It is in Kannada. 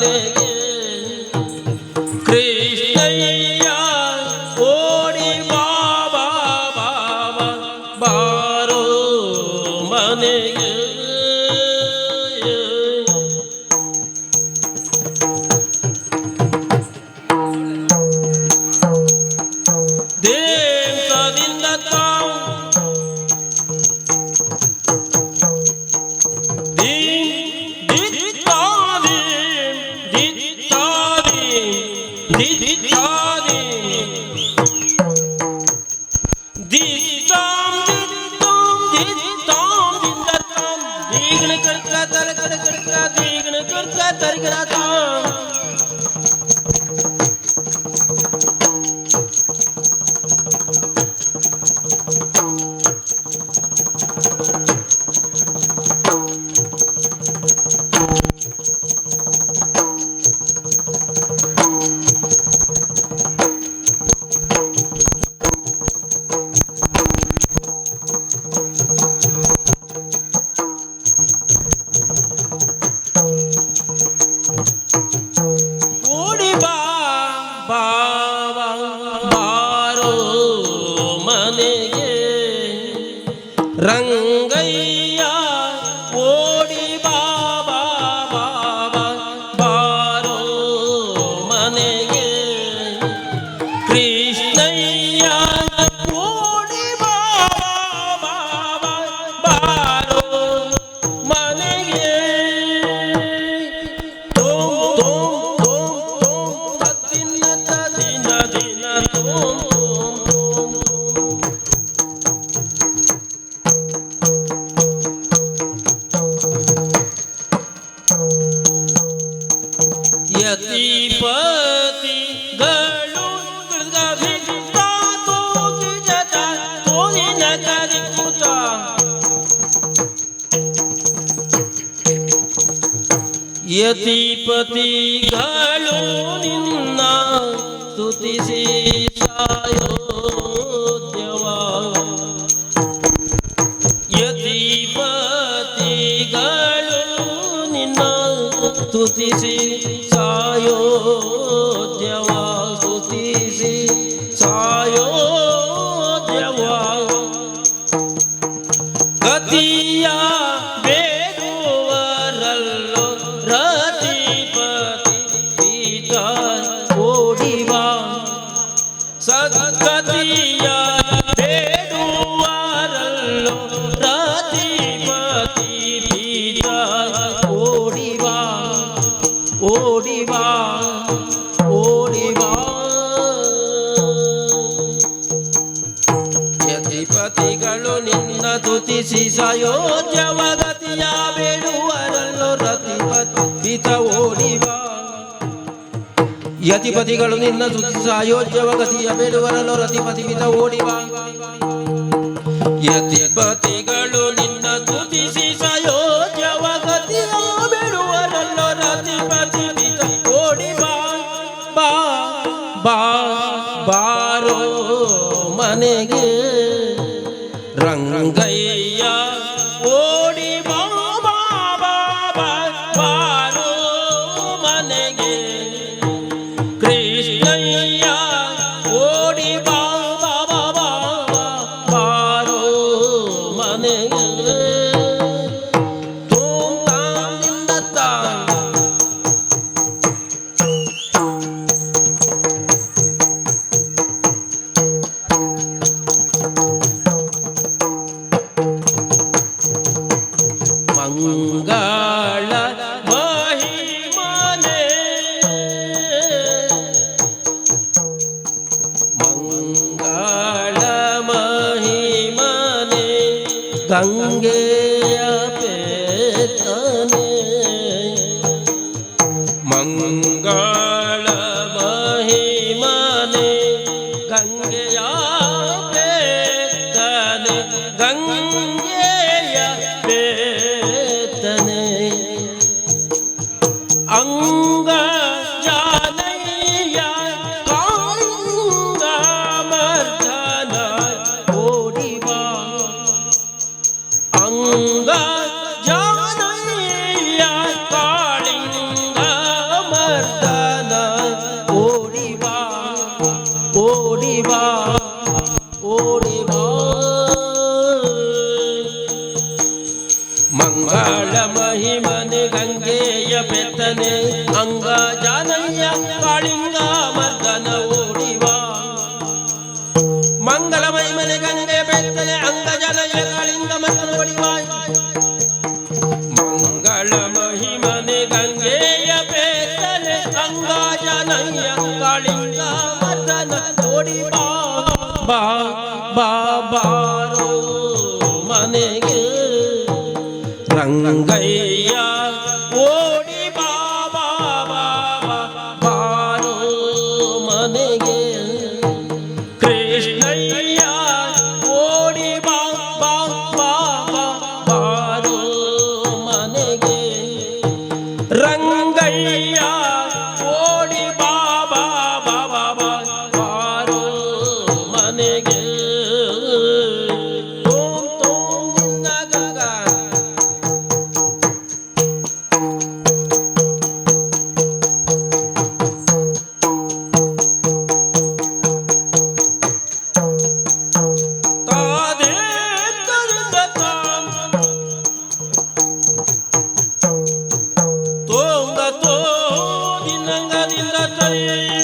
ಮನೆಗೆ ಕೃಷ್ಣಯ್ಯ ಓಡಿ ಬಾಬಾ ಬಾಬಾ ಬಾರೋ ಮನೆಗೆ ದೇಶದಿಂದ ತಾವು ರಂಗಯ್ಯ ಓಡಿ ಬಾಬಾ ಬಾಬಾ ಬಾರೋ ಮನೆಗೆ ಕೃಷ್ಣಯ್ಯ ಓಡಿ ಬಾಬಾ ಬಾಬಾ ಬಾರೋ ಮನೆಗೆ ತೋಂ ತೋಂ ತೋಂ ತೋಂ ತತ್ತಿನ ತದಿನ ದಿನ ತೋಂ ಯತಿಪತಿಗಳು ತೋರಿನ ಕರಿಕುತ ಯತಿಪತಿಗಳು ನಿನ್ನ ಸ್ತುತಿಸಿ ಸಾಯೋದ್ಯವ ಯತಿಪತಿಗಳು ನಿನ್ನ ಸ್ತುತಿಸಿ ಸಾಯೋದ್ಯವ ಸ್ತುತಿಸಿ ಸಾಯೋದ್ಯವ ಗತಿಯ ಬೇಡುವರಲ್ಲೋ ರತಿಪತಿ ಪೀಠ ಓಡಿವಾ ಸದ್ಗತಿಯ ಬೇಡುವರಲ್ಲೋ ರತಿಪತಿ ಪೀಠ ಓಡಿವಾ ಓಡಿವಾ ಓಡಿವಾ ಯತಿಪತಿಗಳು ನಿನ್ನ ತುತಿಸಿ ಸಾಯೋದ್ಯವ ಗತಿಯ ಬೇಡುವರಲ್ಲೋ ರತಿಪತಿ ಹಿತ ಓಡಿವಾ ಯತಿಪತಿಗಳು ನಿನ್ನ ತುತಿಸಿ ಸಾಯೋದ್ಯವ ಗತಿಯ ಬೇಡುವರಲ್ಲೋ ರತಿಪತಿ ಹಿತ ಓಡಿವಾ ಯತಿಪತಿಗಳು ನಿನ್ನ ತುತಿಸಿ ಸಾಯೋದ್ಯವ ಗತಿಯ ಬೇಡುವರಲ್ಲೋ ರತಿಪತಿ ಹಿತ ಓಡಿವಾ ಬಾ ಬಾ ಬಾರೋ ಮನೆಗೆ ರಂಗಯ್ಯ ಓಡಿ ಬಾಬಾ ಬಾಬಾ ಬಾರೋ ಮನೆಗೆ ಕೃಷ್ಣಯ್ಯ ಓಡಿ ಬಾಬಾ ಬಾಬಾ ಬಾರೋ ಮನೆಗೆ ತೋಂ ತಾಂದಿಂದ ತಾಂ ಮಂಗಳ ಮಹಿಮನೆ ಮಂಗಳ ಮಹಿಮನೆ ಗಂಗೆಯ ಪೇತನೆ ಮಂಗಳ ಮಹಿಮನೆ ಗಂಗೆಯ ಪೇತನೆ ಗಂಗೆಯ ಪೇತನೆ ಅಂಗ ಜಾನಯ್ಯ ಕಾಂಗ ಮರ್ದನ ಓಡಿವಾ ಅಂಗ ಜಾನಯ್ಯ ಕಾಳಿಂಗ ಬೇತನೆ ಅಂಗ ಜಾನಯ್ಯ ಕಾಳಿಂಗ ಮರ್ದನ ಓಡಿವಾ ಮಂಗಲಮೈ ಮನೆ ಗಂಗೆ ಬೇತನೆ ಅಂಗ ಜಾನಯ್ಯ ಕಾಳಿಂಗ ಮರ್ದನ ಓಡಿವಾ ಮಂಗಳ ಮಹಿಮನೆ ಗಂಗೆಯ ಬೇತನೆ ಅಂಗ ಜಾನಯ್ಯ ಕಾಳಿಂಗ ಮರ್ದನ ಓಡಿವಾ ಬಾ ಬಾ ಬಾರೋ ಮನೆಗೆ ರಂಗಯ್ಯ ಓಡಿ ಬಾಬಾ ಬಾರೋ ಮನೆಗೆ ಕೃಷ್ಣಯ್ಯ ಓಡಿ ಬಾಬಾ ಬಾರೋ ಮನೆಗೆ ರಂಗಯ್ಯ ಓಡಿ ಬಾಬಾ ಬಾರೋ ಮನೆಗೆ Thank you.